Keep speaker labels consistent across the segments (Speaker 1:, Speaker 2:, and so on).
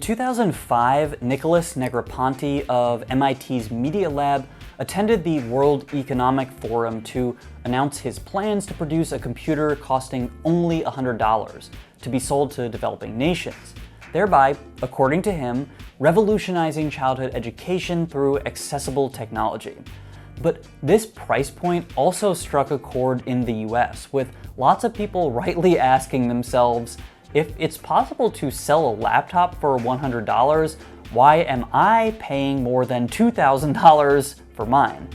Speaker 1: 2005, Nicholas Negroponte of MIT's Media Lab attended the World Economic Forum to announce his plans to produce a computer costing only $100 to be sold to developing nations, thereby, according to him, revolutionizing childhood education through accessible technology. But this price point also struck a chord in the US, with lots of people rightly asking themselves, if it's possible to sell a laptop for $100, why am I paying more than $2,000 for mine?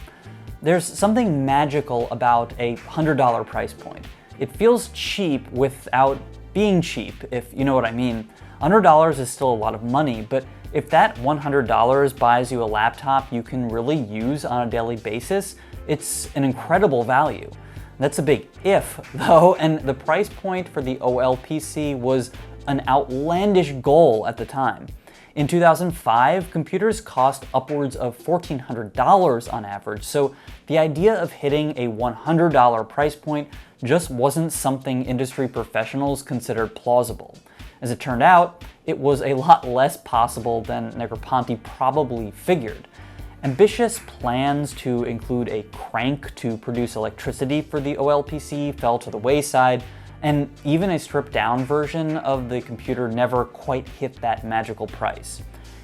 Speaker 1: There's something magical about a $100 price point. It feels cheap without being cheap, if you know what I mean. $100 is still a lot of money, but if that $100 buys you a laptop you can really use on a daily basis, it's an incredible value. That's a big if, though, and the price point for the OLPC was an outlandish goal at the time. In 2005, computers cost upwards of $1,400 on average, so the idea of hitting a $100 price point just wasn't something industry professionals considered plausible. As it turned out, it was a lot less possible than Negroponte probably figured. Ambitious plans to include a crank to produce electricity for the OLPC fell to the wayside, and even a stripped-down version of the computer never quite hit that magical price.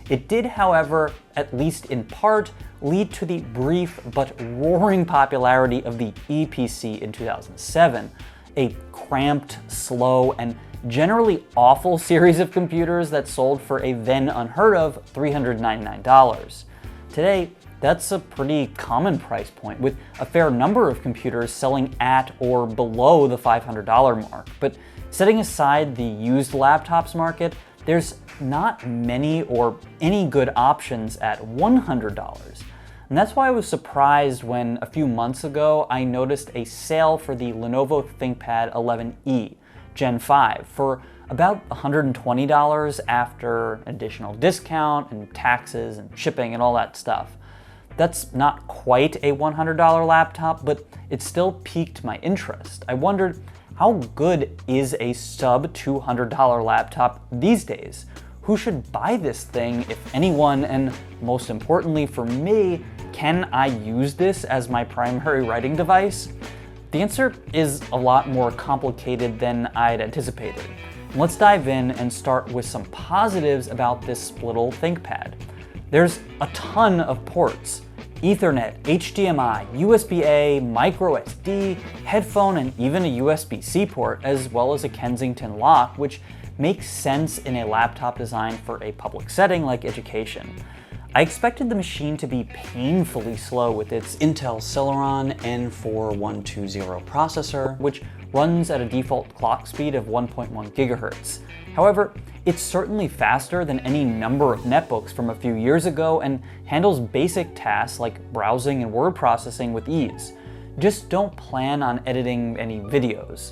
Speaker 1: It did, however, at least in part, lead to the brief but roaring popularity of the Eee PC in 2007, a cramped, slow, and generally awful series of computers that sold for a then unheard of $399. Today, that's a pretty common price point, with a fair number of computers selling at or below the $500 mark. But setting aside the used laptops market, there's not many or any good options at $100. And that's why I was surprised when a few months ago I noticed a sale for the Lenovo Thinkpad 11e Gen 5 for about $120 after an additional discount and taxes and shipping and all that stuff. That's not quite a $100 laptop, but it still piqued my interest. I wondered, how good is a sub $200 laptop these days? Who should buy this thing, if anyone, and most importantly for me, can I use this as my primary writing device? The answer is a lot more complicated than I'd anticipated. Let's dive in and start with some positives about this little ThinkPad. There's a ton of ports: Ethernet, HDMI, USB-A, micro SD, headphone, and even a USB-C port, as well as a Kensington lock, which makes sense in a laptop designed for a public setting like education. I expected the machine to be painfully slow with its Intel Celeron N4120 processor, which runs at a default clock speed of 1.1 GHz. However, it's certainly faster than any number of netbooks from a few years ago and handles basic tasks like browsing and word processing with ease. Just don't plan on editing any videos.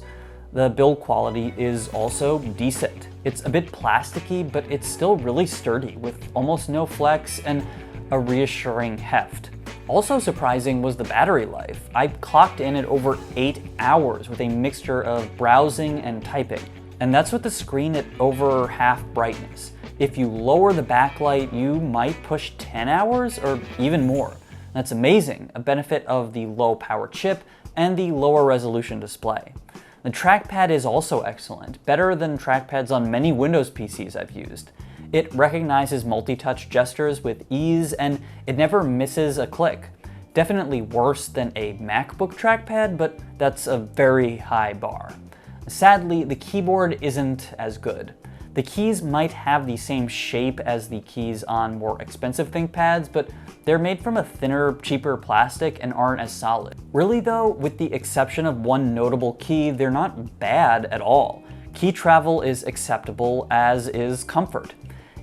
Speaker 1: The build quality is also decent. It's a bit plasticky, but it's still really sturdy with almost no flex and a reassuring heft. Also surprising was the battery life. I clocked in at over 8 hours with a mixture of browsing and typing. And that's with the screen at over half brightness. If you lower the backlight, you might push 10 hours or even more. That's amazing, a benefit of the low power chip and the lower resolution display. The trackpad is also excellent, better than trackpads on many Windows PCs I've used. It recognizes multi-touch gestures with ease, and it never misses a click. Definitely worse than a MacBook trackpad, but that's a very high bar. Sadly, the keyboard isn't as good. The keys might have the same shape as the keys on more expensive ThinkPads, but they're made from a thinner, cheaper plastic and aren't as solid. Really though, with the exception of one notable key, they're not bad at all. Key travel is acceptable, as is comfort.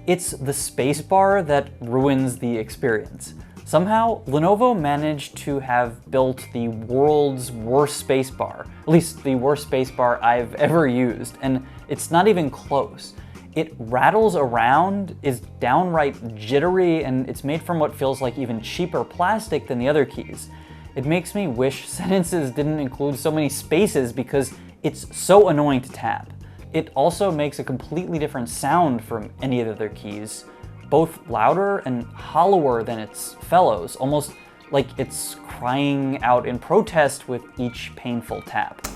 Speaker 1: It's the spacebar that ruins the experience. Somehow, Lenovo managed to have built the world's worst spacebar, at least the worst spacebar I've ever used, and it's not even close. It rattles around, is downright jittery, and it's made from what feels like even cheaper plastic than the other keys. It makes me wish sentences didn't include so many spaces because it's so annoying to tap. it also makes a completely different sound from any of the other keys, both louder and hollower than its fellows, almost like it's crying out in protest with each painful tap.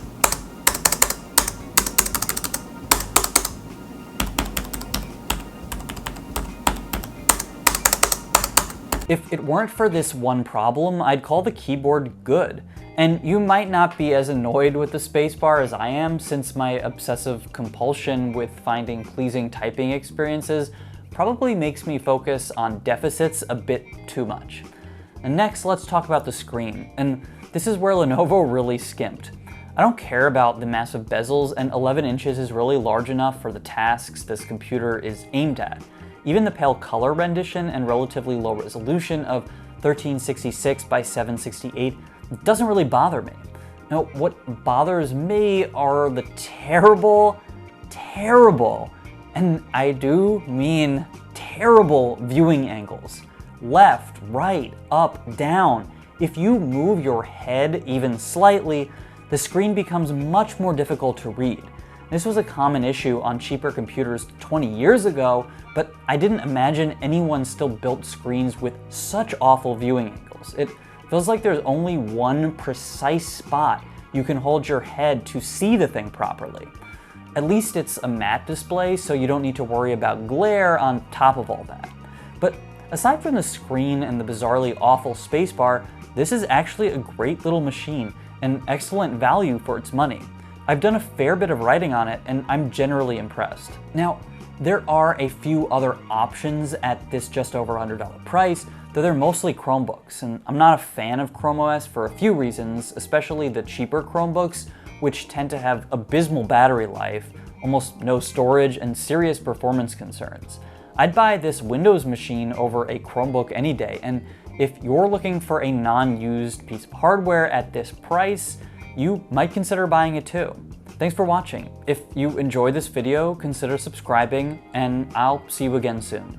Speaker 1: If it weren't for this one problem, I'd call the keyboard good. And you might not be as annoyed with the spacebar as I am, since my obsessive compulsion with finding pleasing typing experiences probably makes me focus on deficits a bit too much. And next, let's talk about the screen. And this is where Lenovo really skimped. I don't care about the massive bezels, and 11 inches is really large enough for the tasks this computer is aimed at. Even the pale color rendition and relatively low resolution of 1366 by 768 doesn't really bother me. Now, what bothers me are the terrible, and I do mean terrible viewing angles. Left, right, up, down. If you move your head even slightly, the screen becomes much more difficult to read. This was a common issue on cheaper computers 20 years ago, but I didn't imagine anyone still built screens with such awful viewing angles. It feels like there's only one precise spot you can hold your head to see the thing properly. At least it's a matte display, so you don't need to worry about glare on top of all that. But aside from the screen and the bizarrely awful spacebar, this is actually a great little machine and excellent value for its money. I've done a fair bit of writing on it, and I'm generally impressed. Now, there are a few other options at this just over $100 price, though they're mostly Chromebooks, and I'm not a fan of Chrome OS for a few reasons, especially the cheaper Chromebooks, which tend to have abysmal battery life, almost no storage, and serious performance concerns. I'd buy this Windows machine over a Chromebook any day, and if you're looking for a non-used piece of hardware at this price, you might consider buying it too. Thanks for watching. If you enjoyed this video, consider subscribing, and I'll see you again soon.